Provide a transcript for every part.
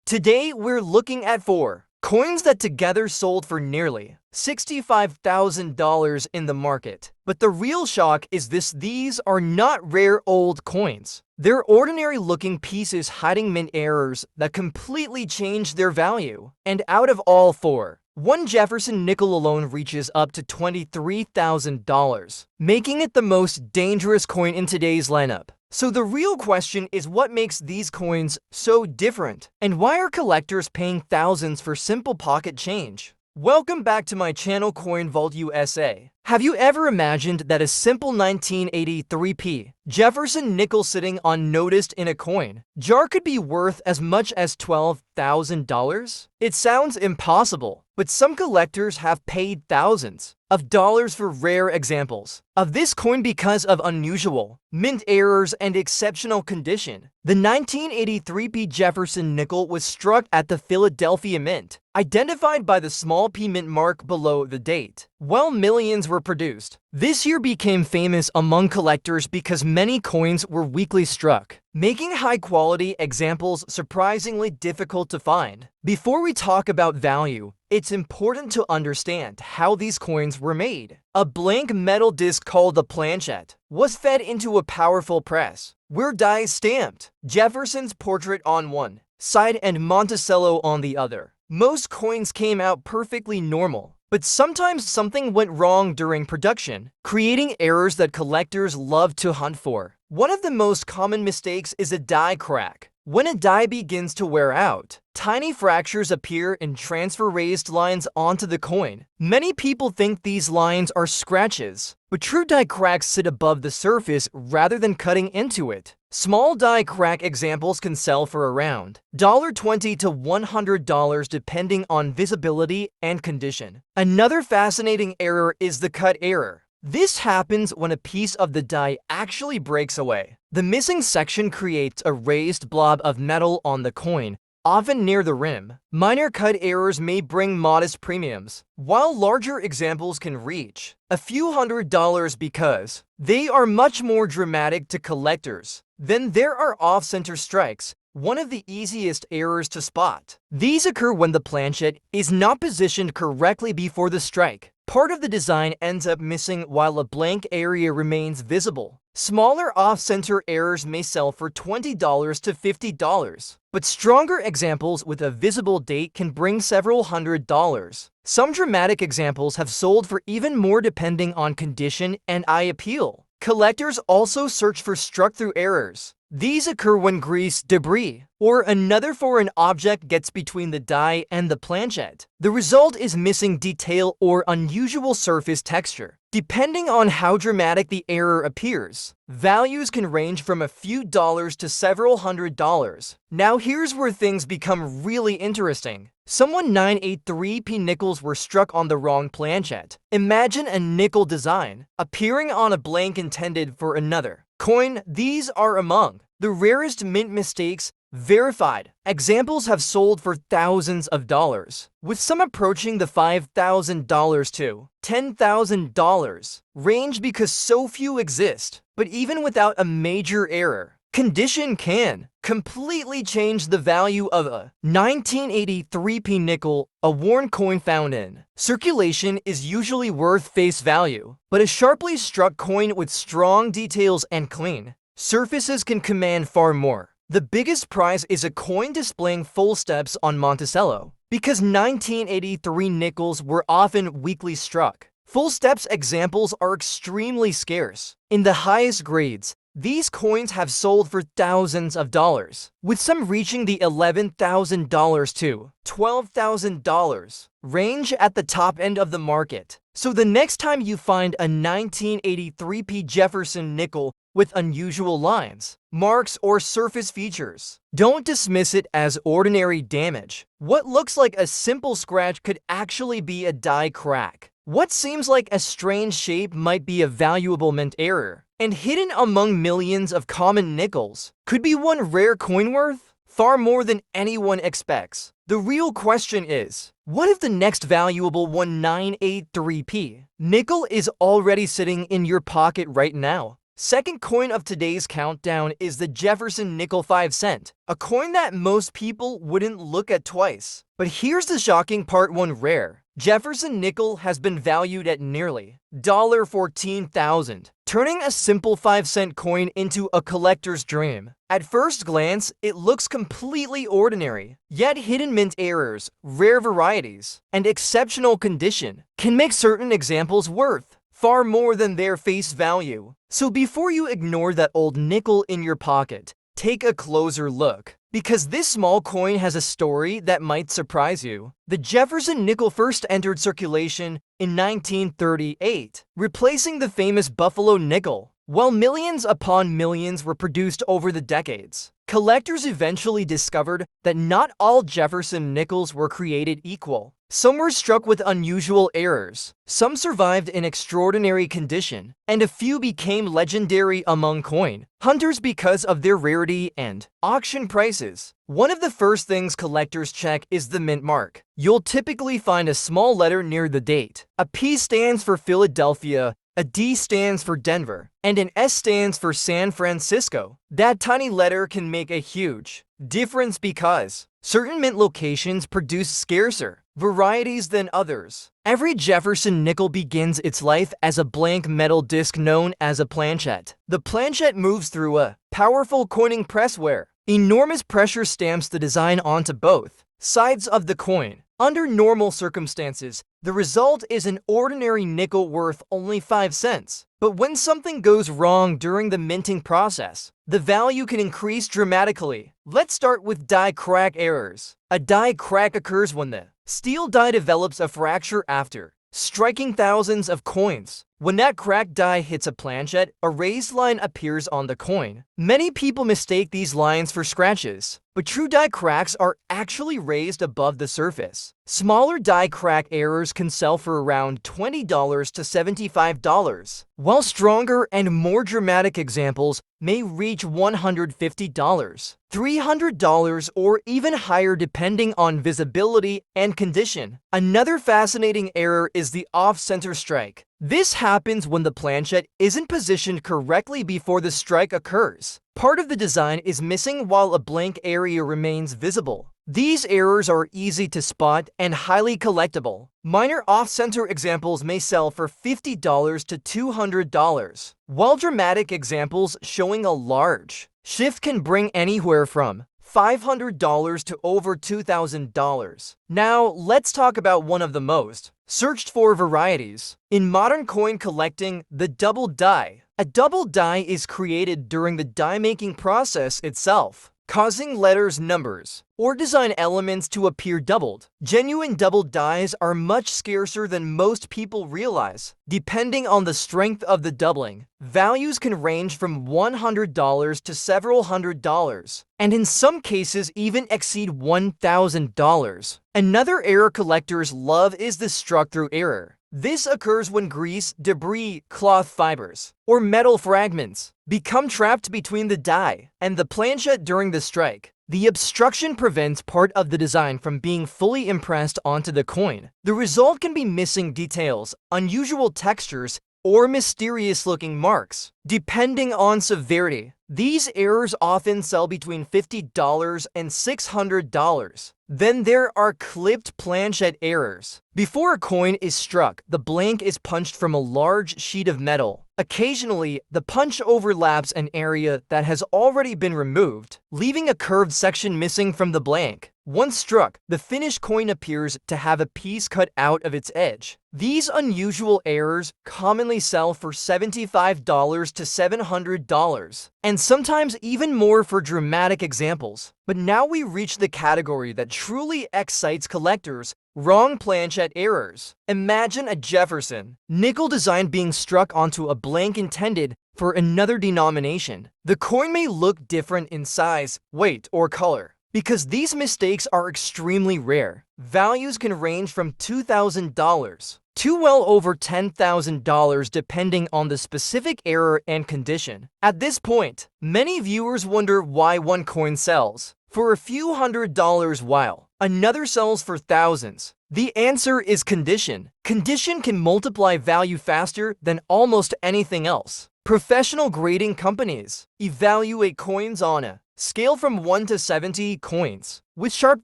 Today, we're looking at 4 coins that together sold for nearly $65,000 in the market. But the real shock is these are not rare old coins. They're ordinary-looking pieces hiding mint errors that completely change their value. And out of all 4, one Jefferson Nickel alone reaches up to $23,000, making it the most dangerous coin in today's lineup. So the real question is, what makes these coins so different? And why are collectors paying thousands for simple pocket change? Welcome back to my channel Coin Vault USA. Have you ever imagined that a simple 1983p Jefferson Nickel sitting unnoticed in a coin jar could be worth as much as $12,000? It sounds impossible, but some collectors have paid thousands of dollars for rare examples of this coin because of unusual mint errors and exceptional condition. The 1983p Jefferson Nickel was struck at the Philadelphia Mint, identified by the small p mint mark below the date. While millions were produced, this year became famous among collectors because many coins were weakly struck, making high-quality examples surprisingly difficult to find. Before we talk about value, it's important to understand how these coins were made. A blank metal disc called the planchette was fed into a powerful press, where die stamped Jefferson's portrait on one side and Monticello on the other. Most coins came out perfectly normal, but sometimes something went wrong during production, creating errors that collectors love to hunt for. One of the most common mistakes is a die crack. When a die begins to wear out, tiny fractures appear and transfer raised lines onto the coin. Many people think these lines are scratches, but true die cracks sit above the surface rather than cutting into it. Small die crack examples can sell for around $20 to $100 depending on visibility and condition. Another fascinating error is the cut error. This happens when a piece of the die actually breaks away. The missing section creates a raised blob of metal on the coin, often near the rim. Minor cut errors may bring modest premiums, while larger examples can reach a few $100s because they are much more dramatic to collectors. Then there are off-center strikes, one of the easiest errors to spot. These occur when the planchette is not positioned correctly before the strike. Part of the design ends up missing while a blank area remains visible. Smaller off-center errors may sell for $20 to $50, but stronger examples with a visible date can bring several $100s. Some dramatic examples have sold for even more depending on condition and eye appeal. Collectors also search for struck-through errors. These occur when grease, debris, or another foreign object gets between the die and the planchette. The result is missing detail or unusual surface texture. Depending on how dramatic the error appears, values can range from a few dollars to several $100s. Now here's where things become really interesting. Some 1983p nickels were struck on the wrong planchette. Imagine a nickel design appearing on a blank intended for another coin. These are among the rarest mint mistakes verified. Examples have sold for thousands of dollars, with some approaching the $5,000 to $10,000 range because so few exist. But even without a major error, condition can completely change the value of a 1983p nickel. A worn coin found in circulation is usually worth face value, but a sharply struck coin with strong details and clean surfaces can command far more. The biggest prize is a coin displaying full steps on Monticello, because 1983 nickels were often weakly struck. Full steps examples are extremely scarce. In the highest grades, these coins have sold for thousands of dollars, with some reaching the $11,000 to $12,000 range at the top end of the market. So the next time you find a 1983p Jefferson Nickel with unusual lines, marks, or surface features, don't dismiss it as ordinary damage. What looks like a simple scratch could actually be a die crack. What seems like a strange shape might be a valuable mint error. And hidden among millions of common nickels could be one rare coin worth far more than anyone expects. The real question is, what if the next valuable 1983p nickel is already sitting in your pocket right now? Second coin of today's countdown is the Jefferson Nickel 5 cent, a coin that most people wouldn't look at twice. But here's the shocking part: one rare. Jefferson Nickel has been valued at nearly $14,000, turning a simple 5-cent coin into a collector's dream. At first glance, it looks completely ordinary, yet hidden mint errors, rare varieties, and exceptional condition can make certain examples worth far more than their face value. So before you ignore that old nickel in your pocket, take a closer look, because this small coin has a story that might surprise you. The Jefferson Nickel first entered circulation in 1938, replacing the famous Buffalo nickel. While millions upon millions were produced over the decades, collectors eventually discovered that not all Jefferson Nickels were created equal. Some were struck with unusual errors, some survived in extraordinary condition, and a few became legendary among coin hunters because of their rarity and auction prices. One of the first things collectors check is the mint mark. You'll typically find a small letter near the date. A P stands for Philadelphia, a D stands for Denver, and an S stands for San Francisco. That tiny letter can make a huge difference because certain mint locations produce scarcer varieties than others. Every Jefferson Nickel begins its life as a blank metal disc known as a planchette. The planchette moves through a powerful coining press where enormous pressure stamps the design onto both sides of the coin. Under normal circumstances, the result is an ordinary nickel worth only 5 cents. But when something goes wrong during the minting process, the value can increase dramatically. Let's start with die crack errors. A die crack occurs when the steel die develops a fracture after striking thousands of coins. When that cracked die hits a planchette, a raised line appears on the coin. Many people mistake these lines for scratches, but true die cracks are actually raised above the surface. Smaller die crack errors can sell for around $20 to $75, while stronger and more dramatic examples may reach $150, $300, or even higher depending on visibility and condition. Another fascinating error is the off-center strike. This happens when the planchette isn't positioned correctly before the strike occurs. Part of the design is missing while a blank area remains visible. These errors are easy to spot and highly collectible. Minor off-center examples may sell for $50 to $200, while dramatic examples showing a large shift can bring anywhere from $500 to over $2,000. Now, let's talk about one of the most searched for varieties in modern coin collecting: the double die. A double die is created during the die-making process itself, causing letters, numbers, or design elements to appear doubled. Genuine double dies are much scarcer than most people realize. Depending on the strength of the doubling, values can range from $100 to several $100s, and in some cases even exceed $1,000. Another error collectors love is the struck-through error. This occurs when grease, debris, cloth fibers, or metal fragments become trapped between the die and the planchette during the strike. The obstruction prevents part of the design from being fully impressed onto the coin. The result can be missing details, unusual textures, or mysterious-looking marks. Depending on severity, these errors often sell between $50 and $600. Then there are clipped planchette errors. Before a coin is struck, the blank is punched from a large sheet of metal. Occasionally, the punch overlaps an area that has already been removed, leaving a curved section missing from the blank. Once struck, the finished coin appears to have a piece cut out of its edge. These unusual errors commonly sell for $75 to $700, and sometimes even more for dramatic examples. But now we reach the category that truly excites collectors: wrong planchette errors. Imagine a Jefferson Nickel design being struck onto a blank intended for another denomination. The coin may look different in size, weight, or color. Because these mistakes are extremely rare, values can range from $2,000 to well over $10,000 depending on the specific error and condition. At this point, many viewers wonder why one coin sells for a few $100s while another sells for thousands. The answer is condition. Condition can multiply value faster than almost anything else. Professional grading companies evaluate coins on a scale from 1 to 70 coins with sharp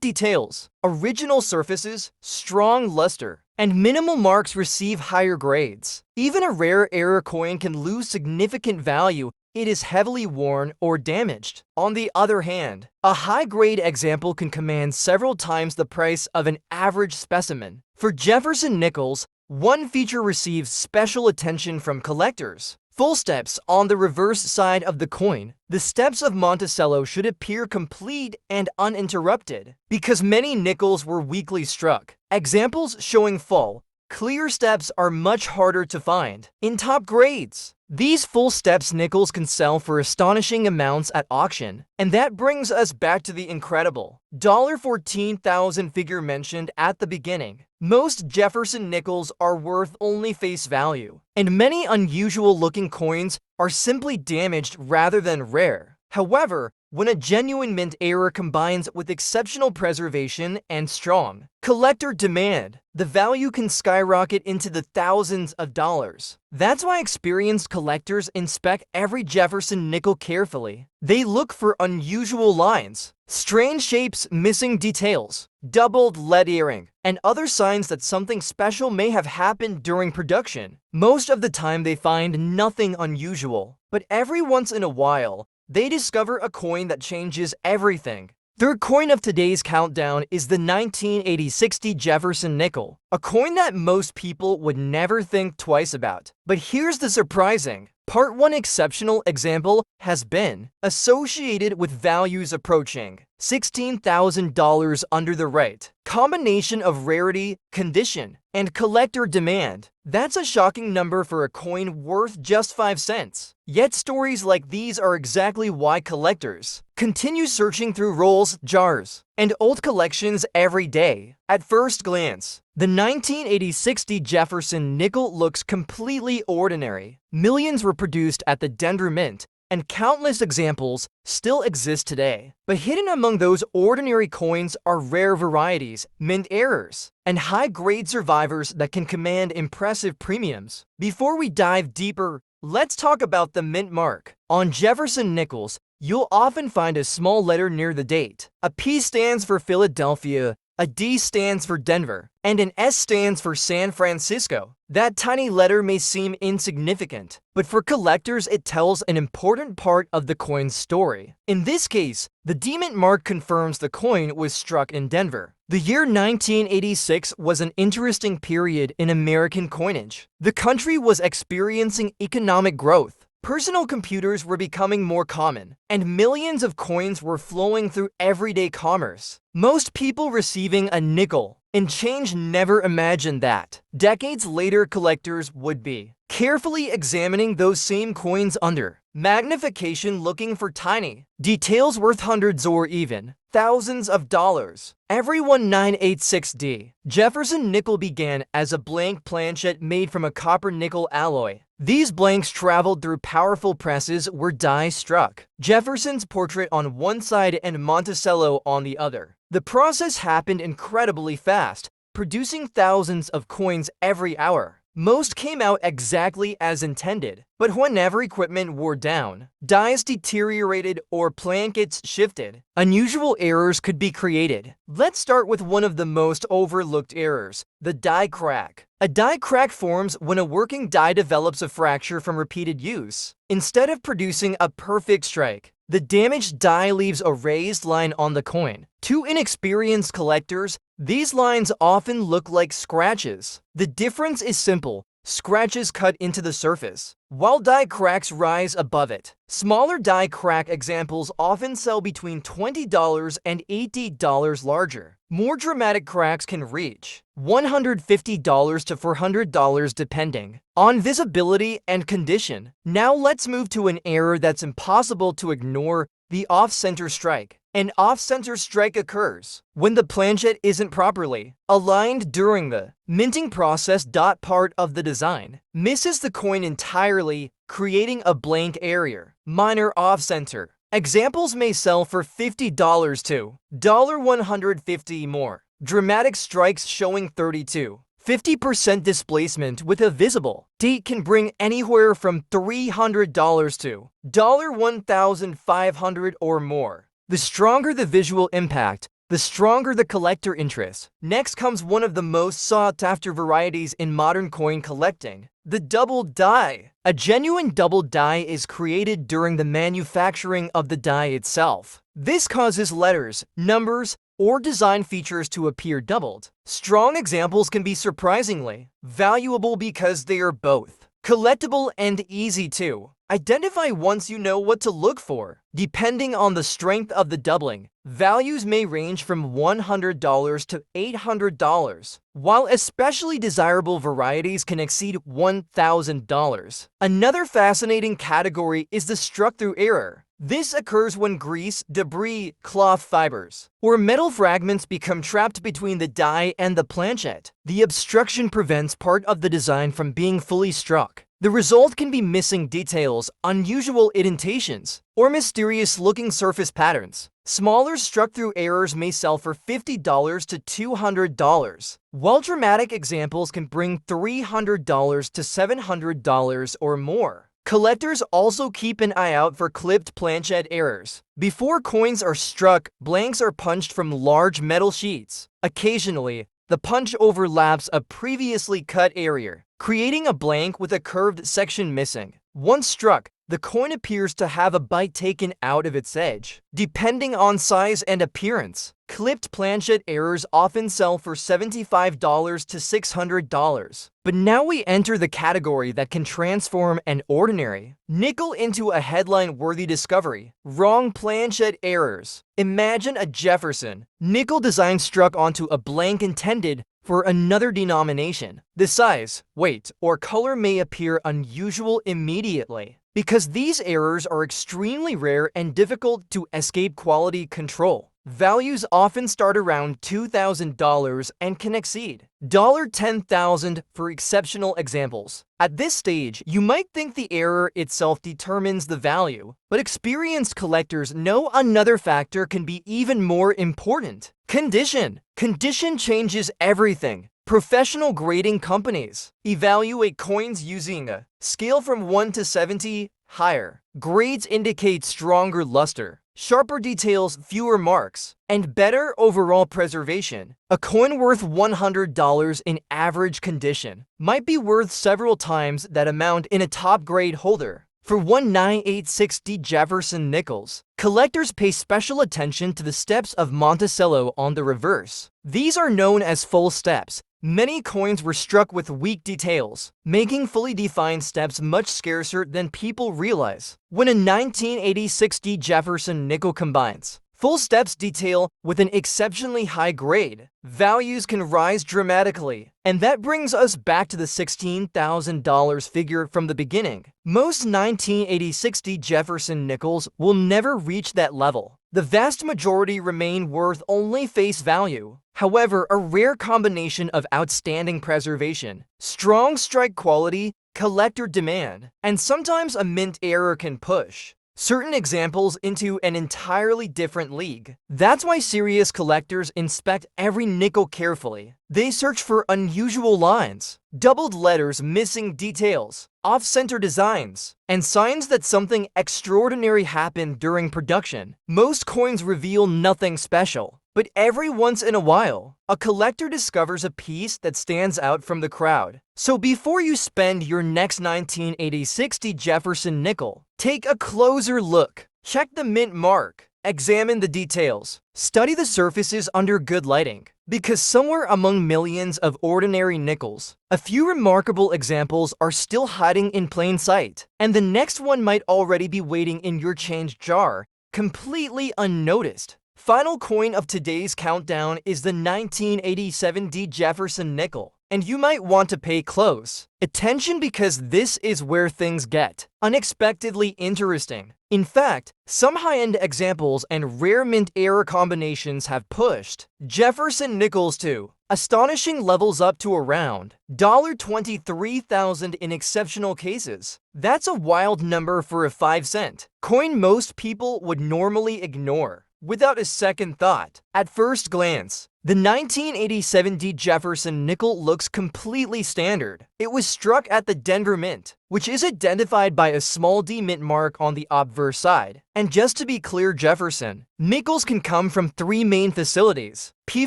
details, original surfaces, strong luster, and minimal marks receive higher grades. Even a rare error coin can lose significant value if it is heavily worn or damaged. On the other hand, a high-grade example can command several times the price of an average specimen. For Jefferson Nickels, one feature receives special attention from collectors. Full steps on the reverse side of the coin. The steps of Monticello should appear complete and uninterrupted, because many nickels were weakly struck. Examples showing full, clear steps are much harder to find in top grades. These full steps nickels can sell for astonishing amounts at auction, and that brings us back to the incredible $14,000 figure mentioned at the beginning. Most Jefferson nickels are worth only face value, and many unusual-looking coins are simply damaged rather than rare. However, when a genuine mint error combines with exceptional preservation and strong collector demand, the value can skyrocket into the thousands of dollars. That's why experienced collectors inspect every Jefferson nickel carefully. They look for unusual lines, strange shapes, missing details, doubled lead earring, and other signs that something special may have happened during production. Most of the time they find nothing unusual, but every once in a while, they discover a coin that changes everything. Third coin of today's countdown is the 1960 Jefferson Nickel, a coin that most people would never think twice about. But here's the surprising part: one exceptional example has been associated with values approaching $16,000 under the right combination of rarity, condition, and collector demand. That's a shocking number for a coin worth just 5 cents. Yet stories like these are exactly why collectors continue searching through rolls, jars, and old collections every day. At first glance, the 1960 Jefferson Nickel looks completely ordinary. Millions were produced at the Denver Mint, and countless examples still exist today. But hidden among those ordinary coins are rare varieties, mint errors, and high-grade survivors that can command impressive premiums. Before we dive deeper, let's talk about the mint mark. On Jefferson Nickels, you'll often find a small letter near the date. A P stands for Philadelphia, a D stands for Denver, and an S stands for San Francisco. That tiny letter may seem insignificant, but for collectors it tells an important part of the coin's story. In this case, the D mint mark confirms the coin was struck in Denver. The year 1986 was an interesting period in American coinage. The country was experiencing economic growth. Personal computers were becoming more common, and millions of coins were flowing through everyday commerce. Most people receiving a nickel and change never imagined that decades later collectors would be carefully examining those same coins under magnification, looking for tiny details worth hundreds or even thousands of dollars. Every 1986D, Jefferson Nickel began as a blank planchet made from a copper-nickel alloy. These blanks traveled through powerful presses where die struck Jefferson's portrait on one side and Monticello on the other. The process happened incredibly fast, producing thousands of coins every hour. Most came out exactly as intended, but whenever equipment wore down, dies deteriorated, or plankets shifted, unusual errors could be created. Let's start with one of the most overlooked errors: the die crack. A die crack forms when a working die develops a fracture from repeated use. Instead of producing a perfect strike, the damaged die leaves a raised line on the coin. To inexperienced collectors, these lines often look like scratches. The difference is simple: scratches cut into the surface, while die cracks rise above it. Smaller die crack examples often sell between $20 and $80 larger. More dramatic cracks can reach $150 to $400 depending on visibility and condition. Now let's move to an error that's impossible to ignore: the off-center strike. An off-center strike occurs when the planchet isn't properly aligned during the minting process. Part of the design misses the coin entirely, creating a blank area. Minor off-center examples may sell for $50 to $150 more. Dramatic strikes showing 32, 50% displacement with a visible date can bring anywhere from $300 to $1,500 or more. The stronger the visual impact, the stronger the collector interest. Next comes one of the most sought-after varieties in modern coin collecting, the double die. A genuine double die is created during the manufacturing of the die itself. This causes letters, numbers, or design features to appear doubled. Strong examples can be surprisingly valuable because they are both collectible and easy to identify once you know what to look for. Depending on the strength of the doubling, values may range from $100 to $800, while especially desirable varieties can exceed $1,000. Another fascinating category is the struck-through error. This occurs when grease, debris, cloth fibers, or metal fragments become trapped between the die and the planchet. The obstruction prevents part of the design from being fully struck. The result can be missing details, unusual indentations, or mysterious-looking surface patterns. Smaller struck-through errors may sell for $50 to $200, while dramatic examples can bring $300 to $700 or more. Collectors also keep an eye out for clipped planchet errors. Before coins are struck, blanks are punched from large metal sheets. Occasionally, the punch overlaps a previously cut area, creating a blank with a curved section missing. Once struck, the coin appears to have a bite taken out of its edge. Depending on size and appearance, clipped planchet errors often sell for $75 to $600. But now we enter the category that can transform an ordinary nickel into a headline-worthy discovery: wrong planchet errors. Imagine a Jefferson Nickel design struck onto a blank intended for another denomination. The size, weight, or color may appear unusual immediately. Because these errors are extremely rare and difficult to escape quality control, values often start around $2,000 and can exceed $10,000 for exceptional examples. At this stage, you might think the error itself determines the value, but experienced collectors know another factor can be even more important: condition. Condition changes everything. Professional grading companies evaluate coins using a scale from 1 to 70. Higher grades indicate stronger luster, sharper details, fewer marks, and better overall preservation. A coin worth $100 in average condition might be worth several times that amount in a top-grade holder. For 1986D Jefferson Nickels, collectors pay special attention to the steps of Monticello on the reverse. These are known as full steps. Many coins were struck with weak details, making fully defined steps much scarcer than people realize. When a 1986D Jefferson Nickel combines full steps detail with an exceptionally high grade, values can rise dramatically. And that brings us back to the $16,000 figure from the beginning. Most 1986D Jefferson Nickels will never reach that level. The vast majority remain worth only face value. However, a rare combination of outstanding preservation, strong strike quality, collector demand, and sometimes a mint error can push certain examples into an entirely different league. That's why serious collectors inspect every nickel carefully. They search for unusual lines, doubled letters, missing details, off-center designs, and signs that something extraordinary happened during production. Most coins reveal nothing special, but every once in a while, a collector discovers a piece that stands out from the crowd. So before you spend your next 1986D Jefferson Nickel, take a closer look. Check the mint mark. Examine the details. Study the surfaces under good lighting. Because somewhere among millions of ordinary nickels, a few remarkable examples are still hiding in plain sight. And the next one might already be waiting in your change jar, completely unnoticed. Final coin of today's countdown is the 1987D Jefferson Nickel. And you might want to pay close attention because this is where things get unexpectedly interesting. In fact, some high-end examples and rare mint error combinations have pushed Jefferson Nickels to astonishing levels up to around $23,000 in exceptional cases. That's a wild number for a 5-cent coin most people would normally ignore. without a second thought. At first glance, the 1987 Jefferson Nickel looks completely standard. It was struck at the Denver Mint, which is identified by a small D mint mark on the obverse side. And just to be clear, Jefferson Nickels can come from three main facilities: P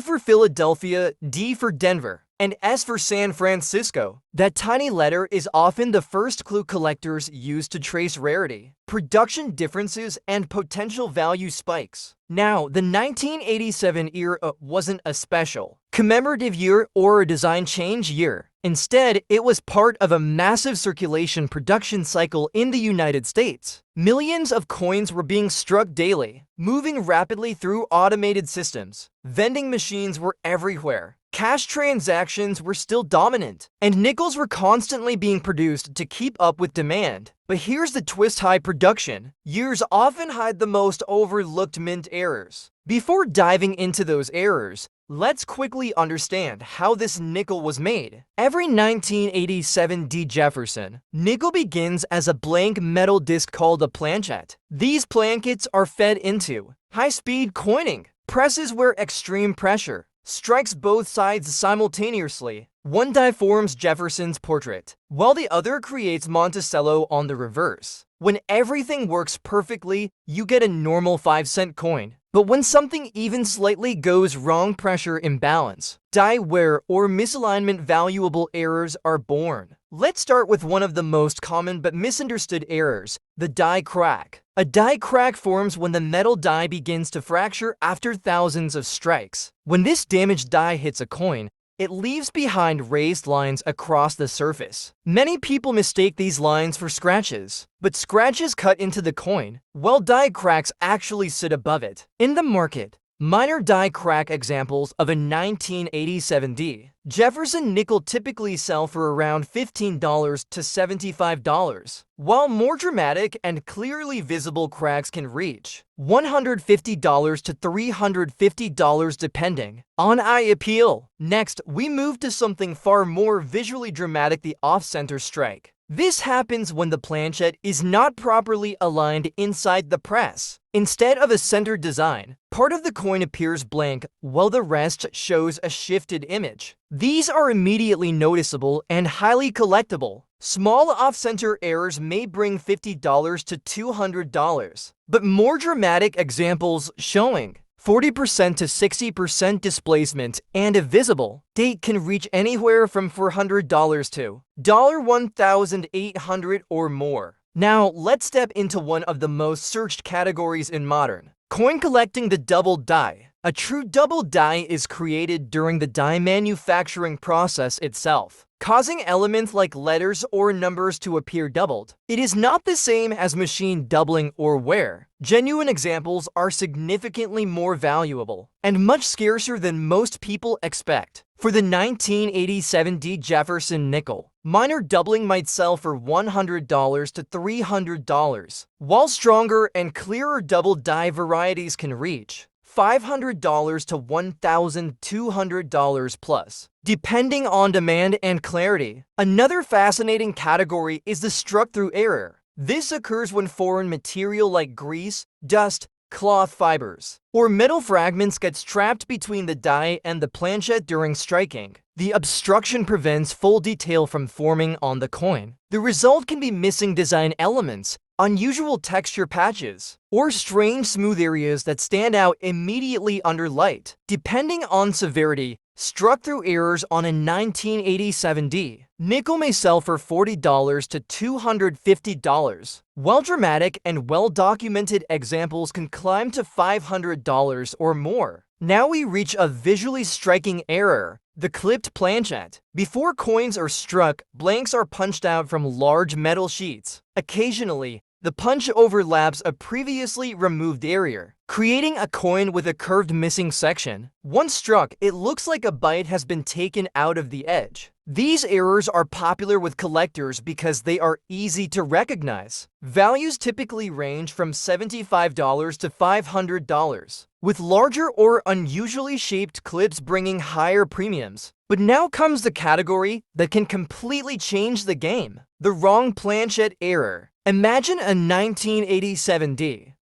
for Philadelphia, D for Denver, and S for San Francisco. That tiny letter is often the first clue collectors use to trace rarity, production differences, and potential value spikes. Now, the 1987 year wasn't a special, commemorative year or a design change year. Instead, it was part of a massive circulation production cycle in the United States. Millions of coins were being struck daily, moving rapidly through automated systems. Vending machines were everywhere. Cash transactions were still dominant, and nickels were constantly being produced to keep up with demand. But here's the twist: high production years often hide the most overlooked mint errors. Before diving into those errors, let's quickly understand how this nickel was made. Every 1987 Jefferson Nickel begins as a blank metal disc called a planchet. These plankets are fed into high-speed coining presses where extreme pressure strikes both sides simultaneously. One die forms Jefferson's portrait, while the other creates Monticello on the reverse. When everything works perfectly, you get a normal 5-cent coin. But when something even slightly goes wrong, pressure imbalance, die wear, or misalignment, valuable errors are born. Let's start with one of the most common but misunderstood errors: the die crack. A die crack forms when the metal die begins to fracture after thousands of strikes. When this damaged die hits a coin, it leaves behind raised lines across the surface. Many people mistake these lines for scratches, but scratches cut into the coin, while die cracks actually sit above it. In the market, minor die crack examples of a 1987 Jefferson Nickel typically sell for around $15 to $75, while more dramatic and clearly visible cracks can reach $150 to $350 depending on eye appeal. Next, we move to something far more visually dramatic: the off-center strike. This happens when the planchet is not properly aligned inside the press. Instead of a centered design, part of the coin appears blank while the rest shows a shifted image. These are immediately noticeable and highly collectible. Small off-center errors may bring $50 to $200, but more dramatic examples showing 40% to 60% displacement and a visible date can reach anywhere from $400 to $1,800 or more. Now, let's step into one of the most searched categories in modern coin collecting: the double die. A true double die is created during the die manufacturing process itself, causing elements like letters or numbers to appear doubled. It is not the same as machine doubling or wear. Genuine examples are significantly more valuable and much scarcer than most people expect. For the 1987 Jefferson Nickel, minor doubling might sell for $100 to $300, while stronger and clearer double die varieties can reach $500 to $1,200 plus, depending on demand and clarity. Another fascinating category is the struck-through error. This occurs when foreign material like grease, dust, cloth fibers, or metal fragments gets trapped between the die and the planchet during striking. The obstruction prevents full detail from forming on the coin. The result can be missing design elements, unusual texture patches, or strange smooth areas that stand out immediately under light. Depending on severity, struck-through errors on a 1987 nickel may sell for $40 to $250, while dramatic and well-documented examples can climb to $500 or more. Now we reach a visually striking error: the clipped planchet. Before coins are struck, blanks are punched out from large metal sheets. Occasionally, the punch overlaps a previously removed area, creating a coin with a curved missing section. Once struck, it looks like a bite has been taken out of the edge. These errors are popular with collectors because they are easy to recognize. Values typically range from $75 to $500, with larger or unusually shaped clips bringing higher premiums. But now comes the category that can completely change the game: the wrong planchet error. Imagine a 1987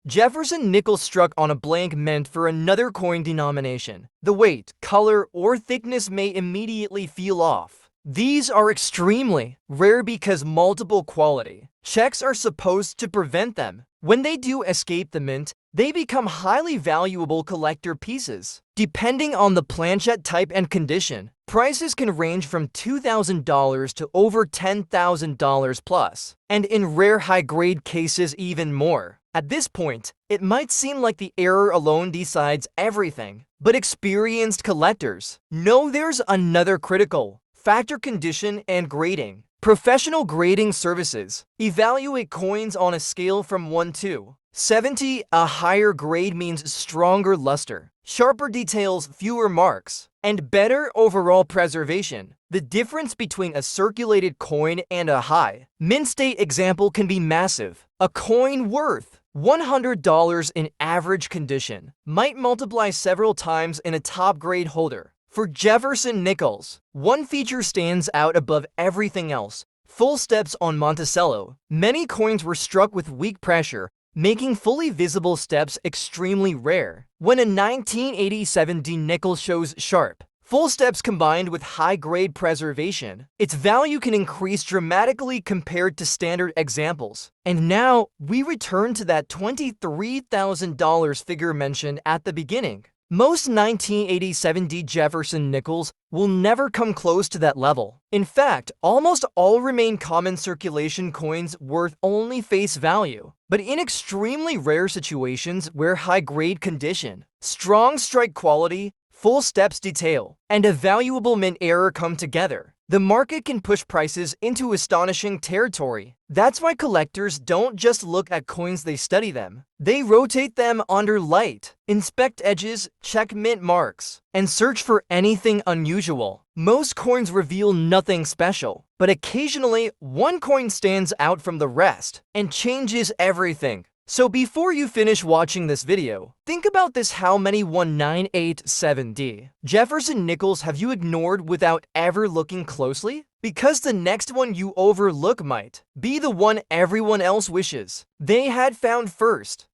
Jefferson Nickels struck on a blank meant for another coin denomination. The weight, color, or thickness may immediately feel off. These are extremely rare because multiple quality checks are supposed to prevent them. When they do escape the mint, they become highly valuable collector pieces. Depending on the planchette type and condition, prices can range from $2,000 to over $10,000 plus, and in rare high-grade cases even more. At this point, it might seem like the error alone decides everything, but experienced collectors know there's another critical factor: condition and grading. Professional grading services evaluate coins on a scale from 1 to 70. A higher grade means stronger luster, sharper details, fewer marks, and better overall preservation. The difference between a circulated coin and a high mint state example can be massive. A coin worth $100 in average condition might multiply several times in a top grade holder. For Jefferson Nickels, one feature stands out above everything else: full steps on Monticello. Many coins were struck with weak pressure, making fully visible steps extremely rare. When a 1987 D nickel shows sharp, full steps combined with high-grade preservation, its value can increase dramatically compared to standard examples. And now, we return to that $23,000 figure mentioned at the beginning. Most 1987 D Jefferson Nickels will never come close to that level. In fact, almost all remain common circulation coins worth only face value. But in extremely rare situations where high-grade condition, strong strike quality, full steps detail, and a valuable mint error come together, the market can push prices into astonishing territory. That's why collectors don't just look at coins, they study them. They rotate them under light, inspect edges, check mint marks, and search for anything unusual. Most coins reveal nothing special, but occasionally one coin stands out from the rest and changes everything. So before you finish watching this video, think about this: how many 1987D Jefferson Nickels have you ignored without ever looking closely? Because the next one you overlook might be the one everyone else wishes they had found first.